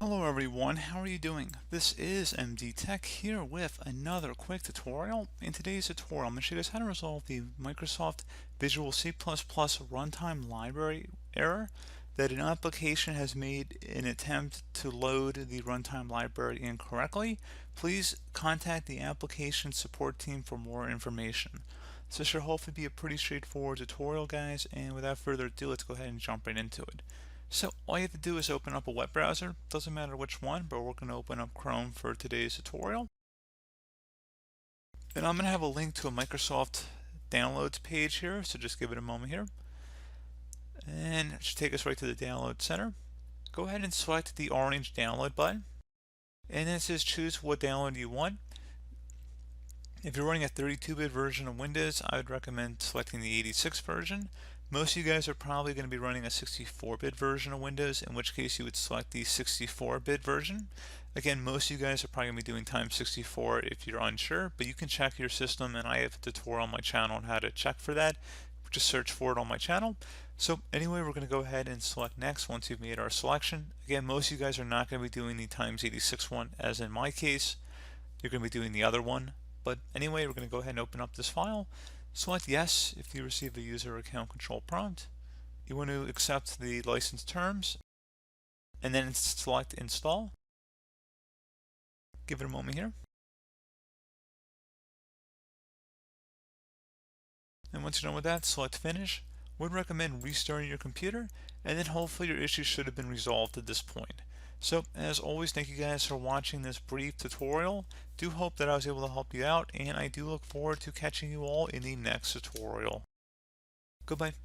Hello everyone, how are you doing? This is MD Tech here with another quick tutorial. In today's tutorial, I'm going to show you guys how to resolve the Microsoft Visual C++ runtime library error that an application has made an attempt to load the runtime library incorrectly. Please contact the application support team for more information. So this should hopefully be a pretty straightforward tutorial, guys, and without further ado, let's go ahead and jump right into it. So all you have to do is open up a web browser, doesn't matter which one, but we're going to open up Chrome for today's tutorial. And I'm going to have a link to a Microsoft downloads page here, so just give it a moment here. And it should take us right to the download center. Go ahead and select the orange download button. And then it says choose what download you want. If you're running a 32-bit version of Windows, I would recommend selecting the 86 version. Most of you guys are probably going to be running a 64-bit version of Windows, in which case you would select the 64-bit version. Again, most of you guys are probably going to be doing times 64 if you're unsure, but you can check your system, and I have a tutorial on my channel on how to check for that. Just search for it on my channel. So anyway, we're going to go ahead and select next once you've made our selection. Again, most of you guys are not going to be doing the times 86 one, as in my case. You're going to be doing the other one. But anyway, we're going to go ahead and open up this file. Select yes if you receive a user account control prompt. You want to accept the license terms, and then select install. Give it a moment here. And once you're done with that, select finish. Would recommend restarting your computer, and then hopefully your issue should have been resolved at this point. So as always, thank you guys for watching this brief tutorial. Do hope that I was able to help you out, and I do look forward to catching you all in the next tutorial. Goodbye.